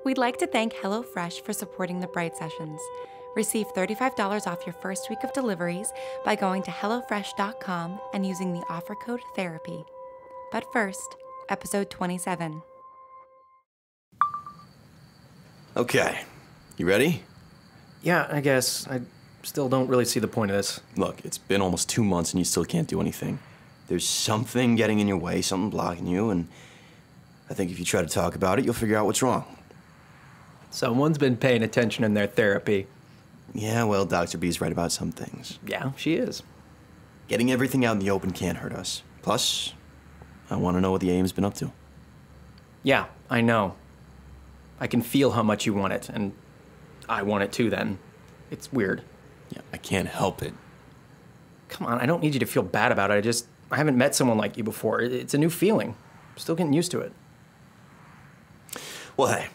We'd like to thank HelloFresh for supporting the Bright Sessions. Receive $35 off your first week of deliveries by going to HelloFresh.com and using the offer code THERAPY. But first, episode 27. Okay, you ready? Yeah, I guess. I still don't really see the point of this. Look, it's been almost 2 months and you still can't do anything. There's something getting in your way, something blocking you, and I think if you try to talk about it, you'll figure out what's wrong. Someone's been paying attention in their therapy. Yeah, well, Dr. B's right about some things. Yeah, she is. Getting everything out in the open can't hurt us. Plus, I want to know what the AM's been up to. Yeah, I know. I can feel how much you want it, and I want it too then. It's weird. Yeah, I can't help it. Come on, I don't need you to feel bad about it. I haven't met someone like you before. It's a new feeling. I'm still getting used to it. Well, hey,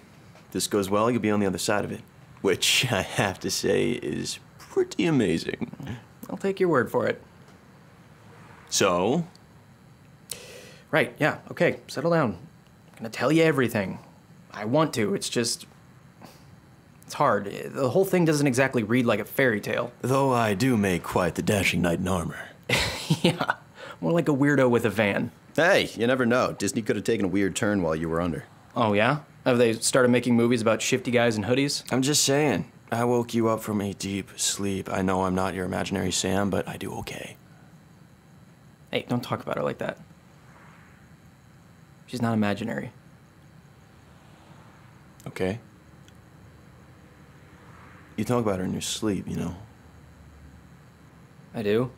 if this goes well, you'll be on the other side of it. Which, I have to say, is pretty amazing. I'll take your word for it. So? Right, yeah, okay, settle down. I'm gonna tell you everything. I want to, it's hard. The whole thing doesn't exactly read like a fairy tale. Though I do make quite the dashing knight in armor. Yeah, more like a weirdo with a van. Hey, you never know. Disney could have taken a weird turn while you were under. Oh, yeah? Have they started making movies about shifty guys in hoodies? I'm just saying. I woke you up from a deep sleep. I know I'm not your imaginary Sam, but I do okay. Hey, don't talk about her like that. She's not imaginary. Okay. You talk about her in your sleep, you know. I do?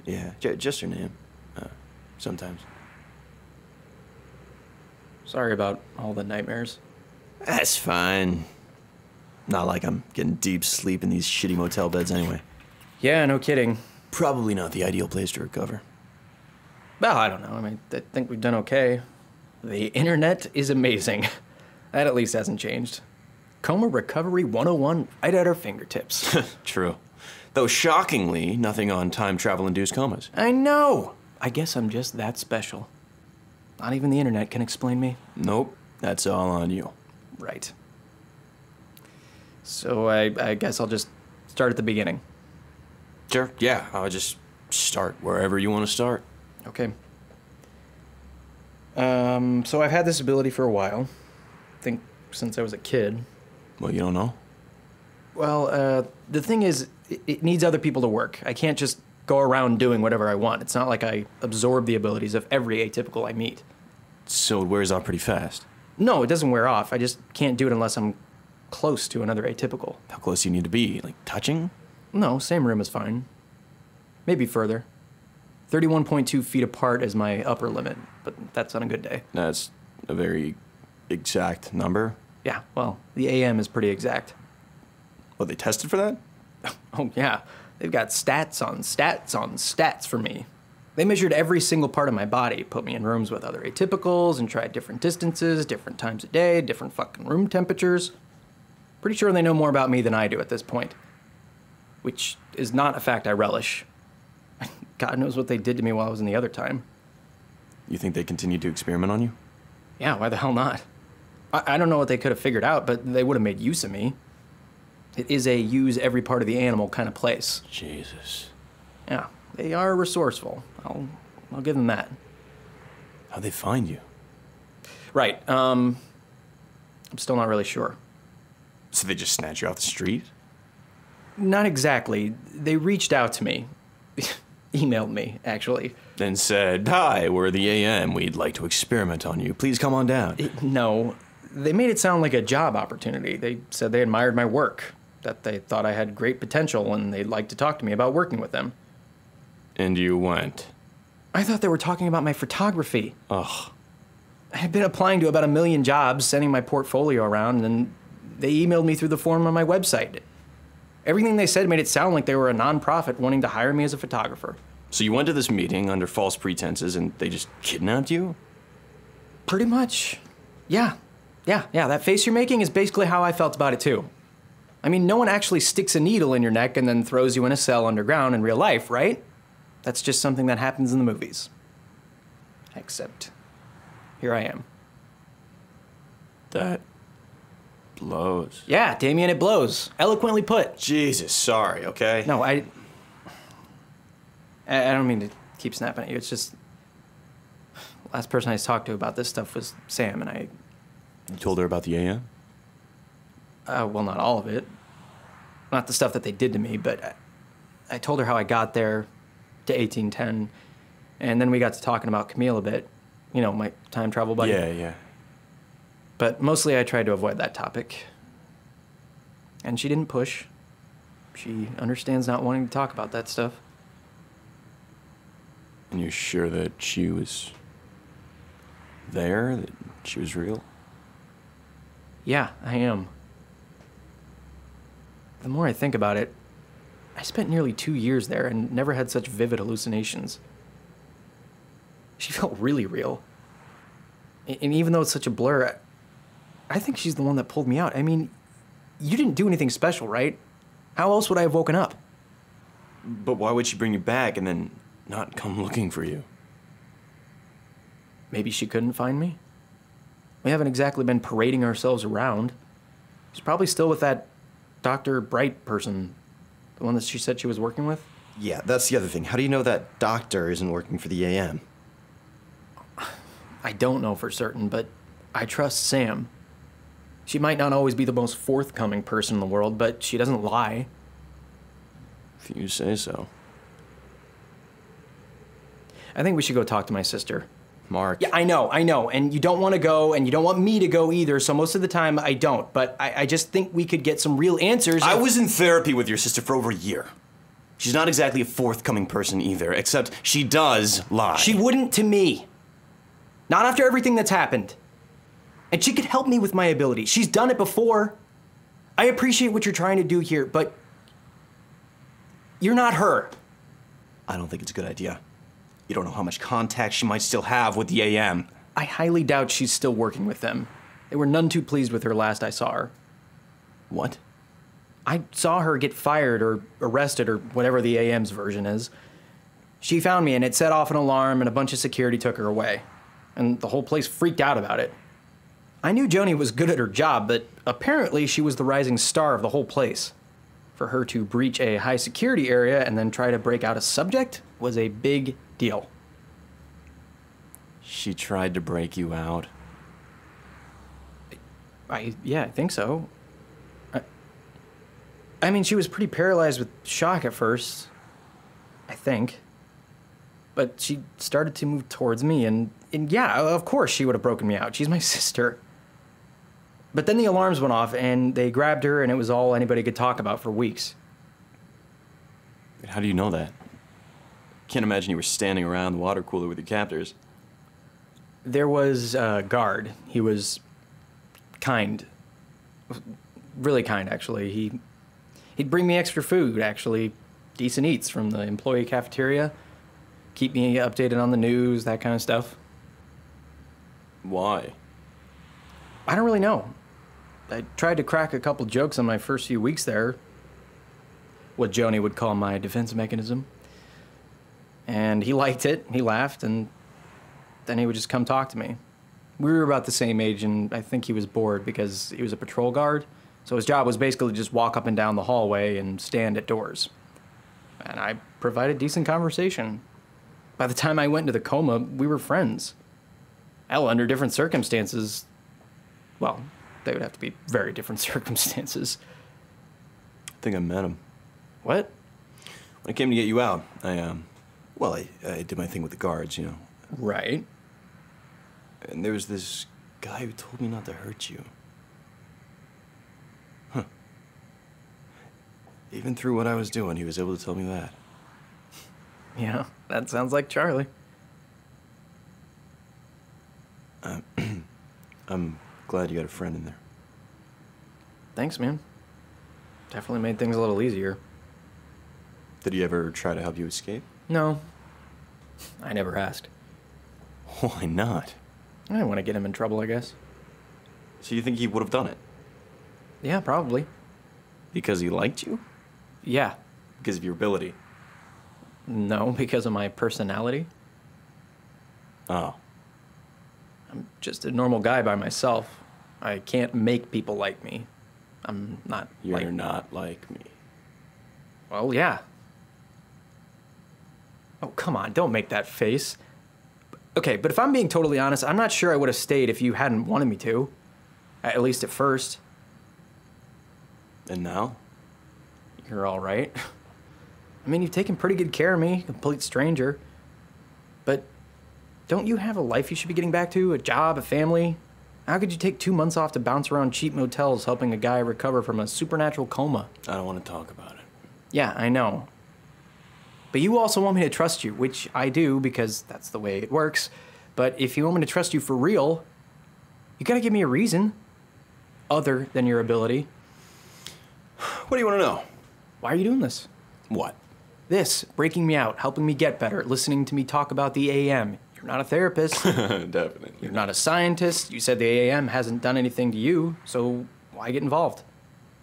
Yeah, just her name. Sometimes. Sorry about all the nightmares. That's fine. Not like I'm getting deep sleep in these shitty motel beds anyway. Yeah, no kidding. Probably not the ideal place to recover. Well, I don't know. I mean, I think we've done okay. The internet is amazing. That at least hasn't changed. Coma Recovery 101 right at our fingertips. True. Though shockingly, nothing on time travel-induced comas. I know! I guess I'm just that special. Not even the internet can explain me. Nope, that's all on you. Right. So I guess I'll just start at the beginning. Sure, yeah, I'll just start wherever you want to start. Okay. So I've had this ability for a while. I think since I was a kid. Well, you don't know? Well, the thing is, it needs other people to work. I can't just go around doing whatever I want. It's not like I absorb the abilities of every atypical I meet. So it wears off pretty fast. No, it doesn't wear off. I just can't do it unless I'm close to another atypical. How close do you need to be? Like, touching? No, same room is fine. Maybe further. 31.2 feet apart is my upper limit, but that's on a good day. That's a very exact number. Yeah, well, the AM is pretty exact. Well, they tested for that? Oh, yeah. They've got stats on stats on stats for me. They measured every single part of my body, put me in rooms with other atypicals, and tried different distances, different times a day, different fucking room temperatures. Pretty sure they know more about me than I do at this point. Which is not a fact I relish. God knows what they did to me while I was in the other time. You think they continued to experiment on you? Yeah, why the hell not? I don't know what they could have figured out, but they would have made use of me. It is a use every part of the animal kind of place. Jesus. Yeah, they are resourceful. I'll give them that. How'd they find you? Right, I'm still not really sure. So they just snatch you off the street? Not exactly. They reached out to me. Emailed me, actually. Then said, "Hi, we're the AM. We'd like to experiment on you. Please come on down." No, they made it sound like a job opportunity. They said they admired my work, that they thought I had great potential, and they'd like to talk to me about working with them. And you went? I thought they were talking about my photography. Ugh. I had been applying to about 1 million jobs, sending my portfolio around, and they emailed me through the form on my website. Everything they said made it sound like they were a nonprofit wanting to hire me as a photographer. So you went to this meeting under false pretenses and they just kidnapped you? Pretty much. Yeah. That face you're making is basically how I felt about it too. I mean, no one actually sticks a needle in your neck and then throws you in a cell underground in real life, right? That's just something that happens in the movies. Except, here I am. That blows. Yeah, Damien, it blows. Eloquently put. Jesus, sorry, okay? No, I don't mean to keep snapping at you. It's just, last person I talked to about this stuff was Sam, and You told her about the AM? well, not all of it. Not the stuff that they did to me, but I told her how I got there to 1810, and then we got to talking about Camille a bit. You know, my time travel buddy. Yeah. But mostly I tried to avoid that topic. And she didn't push. She understands not wanting to talk about that stuff. And you're sure that she was there? That she was real? Yeah, I am. The more I think about it, I spent nearly 2 years there and never had such vivid hallucinations. She felt really real. And even though it's such a blur, I think she's the one that pulled me out. I mean, you didn't do anything special, right? How else would I have woken up? But why would she bring you back and then not come looking for you? Maybe she couldn't find me? We haven't exactly been parading ourselves around. She's probably still with that Dr. Bright person, the one that she said she was working with. Yeah, that's the other thing. How do you know that doctor isn't working for the AM? I don't know for certain, but I trust Sam. She might not always be the most forthcoming person in the world, but she doesn't lie. If you say so. I think we should go talk to my sister. Mark. Yeah, I know, and you don't want to go, and you don't want me to go either, so most of the time I don't, but I just think we could get some real answers. I was in therapy with your sister for over a year. She's not exactly a forthcoming person either, except she does lie. She wouldn't to me. Not after everything that's happened. And she could help me with my ability. She's done it before. I appreciate what you're trying to do here, but you're not her. I don't think it's a good idea. You don't know how much contact she might still have with the AM. I highly doubt she's still working with them. They were none too pleased with her last I saw her. What? I saw her get fired or arrested or whatever the AM's version is. She found me and it set off an alarm and a bunch of security took her away. And the whole place freaked out about it. I knew Joni was good at her job, but apparently she was the rising star of the whole place. For her to breach a high security area and then try to break out a subject was a big deal. She tried to break you out. Yeah, I think so. I mean, she was pretty paralyzed with shock at first, I think. But she started to move towards me, and yeah, of course she would have broken me out. She's my sister. But then the alarms went off, and they grabbed her, and it was all anybody could talk about for weeks. How do you know that? Can't imagine you were standing around the water cooler with your captors. There was a guard. He was kind. Really kind, actually. He'd bring me extra food, actually. Decent eats from the employee cafeteria. Keep me updated on the news, that kind of stuff. Why? I don't really know. I tried to crack a couple jokes on my first few weeks there. What Joni would call my defense mechanism. And he liked it, he laughed, and then he would just come talk to me. We were about the same age, and I think he was bored because he was a patrol guard, so his job was basically just walk up and down the hallway and stand at doors. And I provided decent conversation. By the time I went into the coma, we were friends. Hell, under different circumstances, well, they would have to be very different circumstances. I think I met him. What? When I came to get you out, I did my thing with the guards, you know. Right. And there was this guy who told me not to hurt you. Huh. Even through what I was doing, he was able to tell me that. Yeah, that sounds like Charlie. I'm glad you got a friend in there. Thanks, man. Definitely made things a little easier. Did he ever try to help you escape? No. I never asked. Why not? I didn't want to get him in trouble, I guess. So you think he would have done it? Yeah, probably. Because he liked you? Yeah. Because of your ability? No, because of my personality. Oh. I'm just a normal guy by myself. I can't make people like me. I'm not You're like... not like me. Well, yeah. Oh, come on, don't make that face. Okay, but if I'm being totally honest, I'm not sure I would have stayed if you hadn't wanted me to. At least at first. And now? You're all right. I mean, you've taken pretty good care of me, complete stranger. But don't you have a life you should be getting back to? A job, a family? How could you take 2 months off to bounce around cheap motels helping a guy recover from a supernatural coma? I don't want to talk about it. Yeah, I know. But you also want me to trust you, which I do because that's the way it works. But if you want me to trust you for real, you gotta give me a reason. Other than your ability. What do you want to know? Why are you doing this? What? This, breaking me out, helping me get better, listening to me talk about the AM. You're not a therapist. Definitely. You're not a scientist. You said the AM hasn't done anything to you, so why get involved?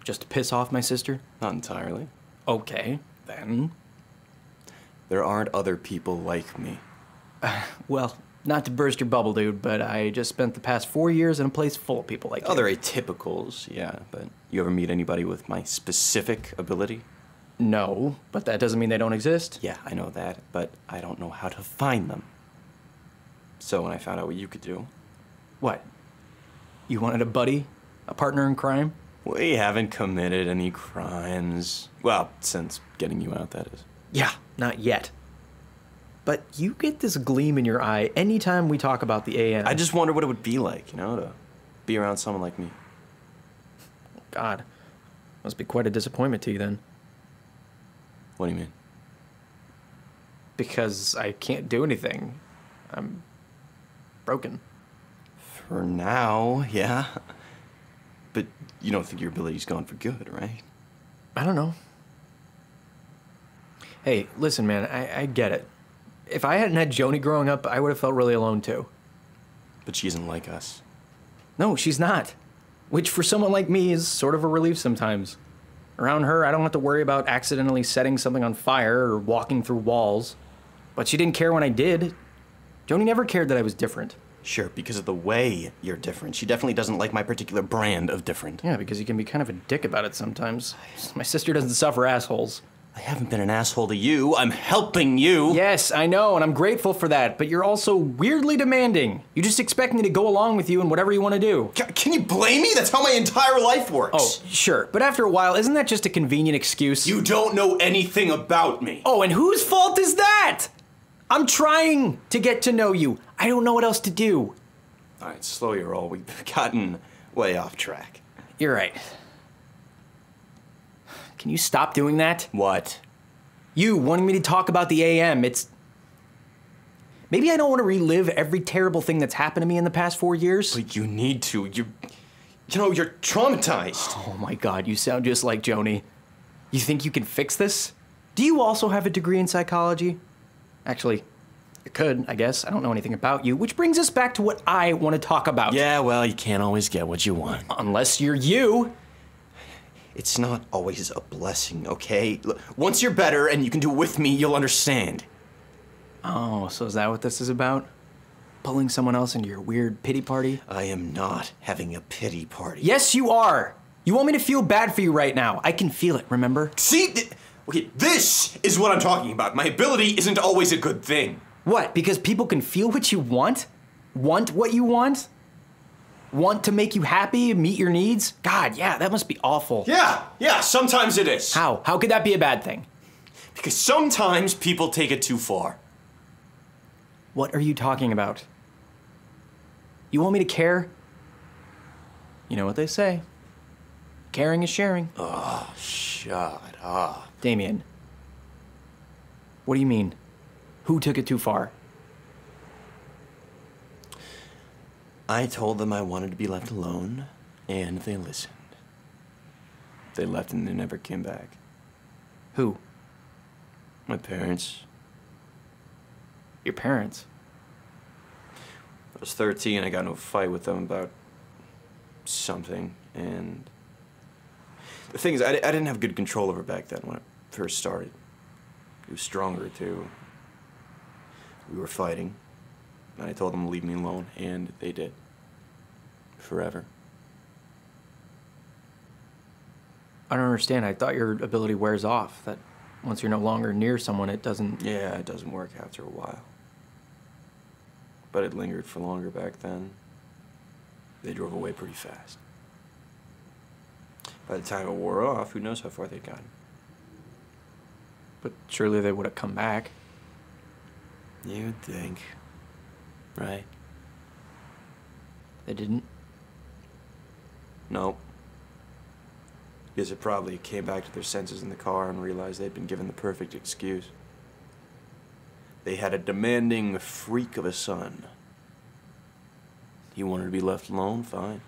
Just to piss off my sister? Not entirely. Okay, then. There aren't other people like me. Well, not to burst your bubble, dude, but I just spent the past 4 years in a place full of people like Other you. atypicals, yeah, but you ever meet anybody with my specific ability? No, but that doesn't mean they don't exist. Yeah, I know that, but I don't know how to find them. So when I found out what you could do, What? You wanted a buddy? A partner in crime? we haven't committed any crimes. Well, since getting you out, that is. Yeah, not yet. But you get this gleam in your eye anytime we talk about the AM. I just wonder what it would be like, to be around someone like me. God, must be quite a disappointment to you then. What do you mean? Because I can't do anything. I'm broken. For now, yeah. But you don't think your ability's gone for good, right? I don't know. Hey, listen, man, I get it. If I hadn't had Joni growing up, I would have felt really alone too. But she isn't like us. No, she's not. Which for someone like me is sort of a relief sometimes. Around her, I don't have to worry about accidentally setting something on fire or walking through walls. But she didn't care when I did. Joni never cared that I was different. Sure, because of the way you're different. She definitely doesn't like my particular brand of different. Yeah, because you can be kind of a dick about it sometimes. My sister doesn't suffer assholes. I haven't been an asshole to you. I'm helping you. Yes, I know, and I'm grateful for that, but you're also weirdly demanding. You just expect me to go along with you in whatever you want to do. Can you blame me? That's how my entire life works. Oh, sure, but after a while, isn't that just a convenient excuse? You don't know anything about me. Oh, and whose fault is that? I'm trying to get to know you. I don't know what else to do. All right, slow your roll. We've gotten way off track. You're right. Can you stop doing that? What? You wanting me to talk about the AM, it's... Maybe I don't want to relive every terrible thing that's happened to me in the past 4 years. But you need to. You're traumatized. Oh my God, you sound just like Joni. You think you can fix this? Do you also have a degree in psychology? Actually, you could, I guess. I don't know anything about you, which brings us back to what I want to talk about. Yeah, well, you can't always get what you want. Unless you're you. It's not always a blessing, okay? Look, once you're better and you can do it with me, you'll understand. Oh, so is that what this is about? Pulling someone else into your weird pity party? I am not having a pity party. Yes, you are. You want me to feel bad for you right now. I can feel it, remember? See? Okay, this is what I'm talking about. My ability isn't always a good thing. What, because people can feel what you want? Want what you want? Want to make you happy, meet your needs? God, yeah, that must be awful. Yeah, sometimes it is. How? How could that be a bad thing? Because sometimes people take it too far. What are you talking about? You want me to care? You know what they say. Caring is sharing. Oh, shut up. Damien. What do you mean? Who took it too far? I told them I wanted to be left alone, and they listened. They left and they never came back. Who? My parents. Your parents? I was 13, I got into a fight with them about something, and the thing is, I didn't have good control over back then when it first started. He was stronger, too. We were fighting, and I told them to leave me alone, and they did. Forever. I don't understand. I thought your ability wears off, that once you're no longer near someone, it doesn't... Yeah, it doesn't work after a while. But it lingered for longer back then. They drove away pretty fast. By the time it wore off, who knows how far they'd gotten. But surely they would have come back. You'd think. Right? They didn't? Nope. Because it probably came back to their senses in the car and realized they'd been given the perfect excuse. They had a demanding freak of a son. He wanted to be left alone, fine.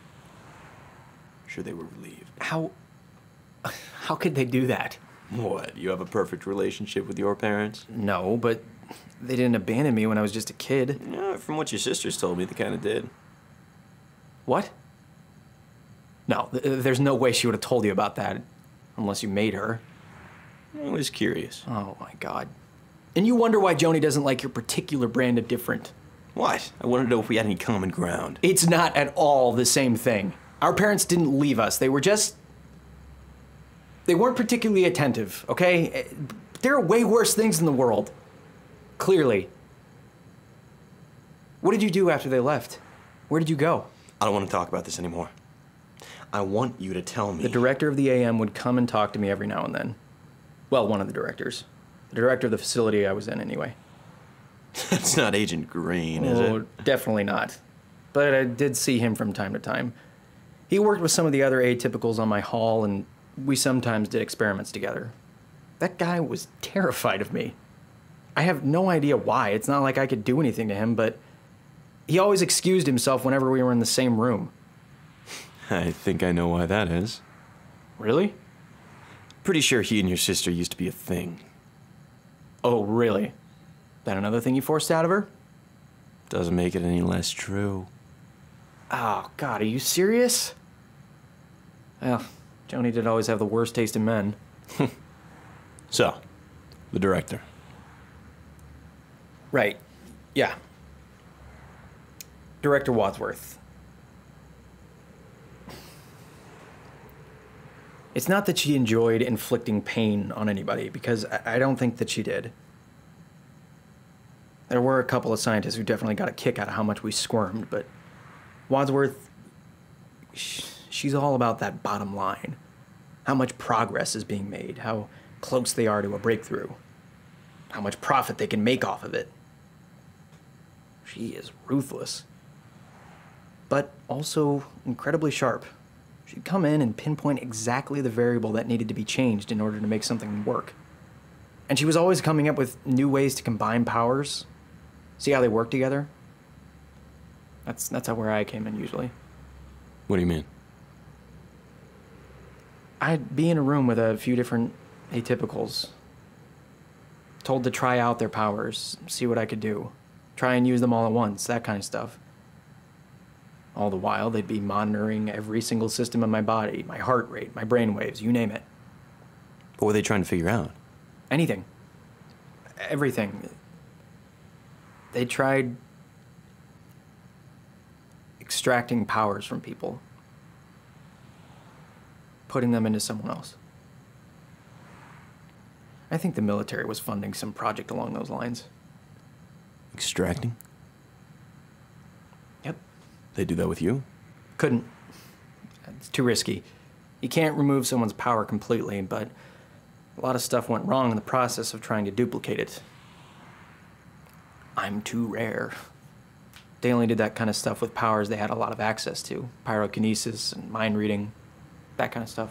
Sure, they were relieved. How could they do that? What, you have a perfect relationship with your parents? No, but they didn't abandon me when I was just a kid. Yeah, from what your sisters told me, they kind of did. What? No, there's no way she would have told you about that, unless you made her. I was curious. Oh my God. And you wonder why Joni doesn't like your particular brand of different. What? I wanted to know if we had any common ground. It's not at all the same thing. Our parents didn't leave us. They weren't particularly attentive, okay? There are way worse things in the world. Clearly. What did you do after they left? Where did you go? I don't want to talk about this anymore. I want you to tell me. The director of the AM would come and talk to me every now and then. Well, one of the directors. The director of the facility I was in, anyway. That's not Agent Green, is it? Oh, definitely not. But I did see him from time to time. He worked with some of the other atypicals on my hall, and we sometimes did experiments together. That guy was terrified of me. I have no idea why. It's not like I could do anything to him, but he always excused himself whenever we were in the same room. I think I know why that is. Really? Pretty sure he and your sister used to be a thing. Oh, really? That another thing you forced out of her? Doesn't make it any less true. Oh, God, are you serious? Well, Joni did always have the worst taste in men. So, the director. Right. Yeah. Director Wadsworth. It's not that she enjoyed inflicting pain on anybody, because I don't think that she did. There were a couple of scientists who definitely got a kick out of how much we squirmed, but Wadsworth, she's all about that bottom line. How much progress is being made, how close they are to a breakthrough, how much profit they can make off of it. She is ruthless, but also incredibly sharp. She'd come in and pinpoint exactly the variable that needed to be changed in order to make something work. And she was always coming up with new ways to combine powers, see how they work together. That's where I came in usually. What do you mean? I'd be in a room with a few different atypicals, told to try out their powers, see what I could do, try and use them all at once, that kind of stuff. All the while, they'd be monitoring every single system in my body, my heart rate, my brain waves, you name it. What were they trying to figure out? Anything. Everything. They tried extracting powers from people, putting them into someone else. I think the military was funding some project along those lines. Extracting? Yep. They do that with you? Couldn't. It's too risky. You can't remove someone's power completely, but a lot of stuff went wrong in the process of trying to duplicate it. I'm too rare. They only did that kind of stuff with powers they had a lot of access to. Pyrokinesis and mind reading, that kind of stuff.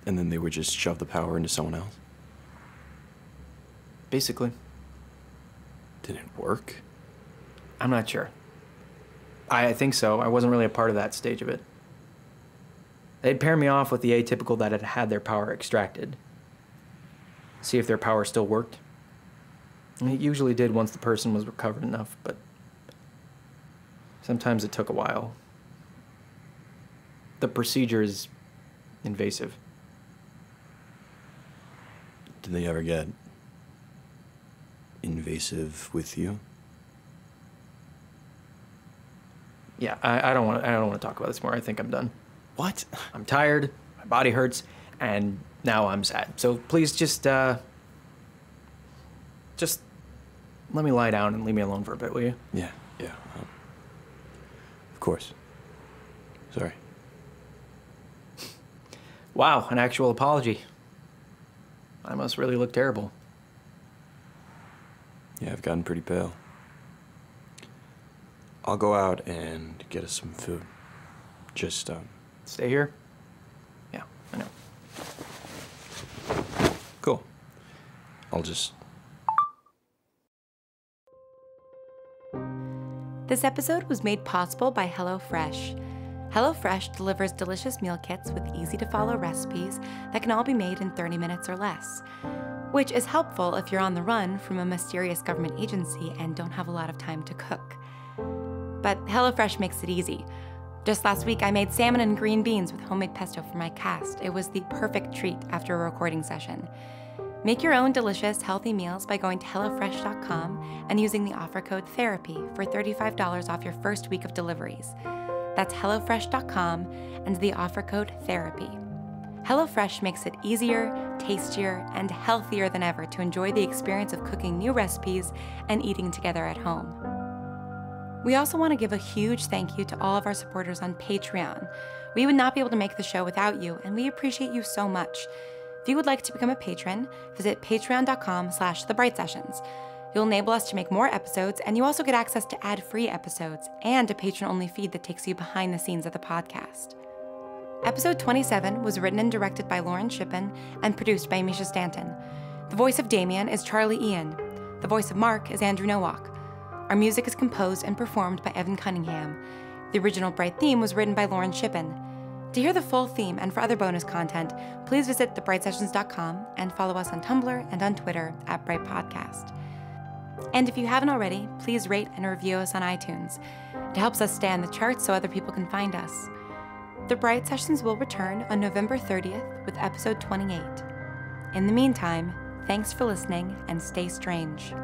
And then they would just shove the power into someone else? Basically. Did it work? I'm not sure. I think so. I wasn't really a part of that stage of it. They'd pair me off with the atypical that had had their power extracted. See if their power still worked. And it usually did once the person was recovered enough, but sometimes it took a while. The procedure is invasive. Did they ever get invasive with you? Yeah, I don't want to talk about this more. I think I'm done. What? I'm tired. my body hurts, and now I'm sad. So please just let me lie down and leave me alone for a bit, will you? Yeah. Of course. Sorry. Wow, an actual apology. I must really look terrible. Yeah, I've gotten pretty pale. I'll go out and get us some food. Just, Stay here? Yeah, I know. cool. I'll just... This episode was made possible by HelloFresh. HelloFresh delivers delicious meal kits with easy-to-follow recipes that can all be made in 30 minutes or less, which is helpful if you're on the run from a mysterious government agency and don't have a lot of time to cook. But HelloFresh makes it easy. Just last week, I made salmon and green beans with homemade pesto for my cast. It was the perfect treat after a recording session. Make your own delicious, healthy meals by going to HelloFresh.com and using the offer code THERAPY for $35 off your first week of deliveries. That's HelloFresh.com and the offer code THERAPY. HelloFresh makes it easier, tastier, and healthier than ever to enjoy the experience of cooking new recipes and eating together at home. We also want to give a huge thank you to all of our supporters on Patreon. We would not be able to make the show without you, and we appreciate you so much. If you would like to become a patron, visit patreon.com/thebrightsessions. You'll enable us to make more episodes, and you also get access to ad-free episodes and a patron-only feed that takes you behind the scenes of the podcast. Episode 27 was written and directed by Lauren Shippen and produced by Misha Stanton. The voice of Damien is Charlie Ian. The voice of Mark is Andrew Nowak. Our music is composed and performed by Evan Cunningham. The original Bright theme was written by Lauren Shippen. To hear the full theme and for other bonus content, please visit thebrightsessions.com and follow us on Tumblr and on Twitter @BrightPodcast. And if you haven't already, please rate and review us on iTunes. It helps us stay on the charts so other people can find us. The Bright Sessions will return on November 30th with episode 28. In the meantime, thanks for listening and stay strange.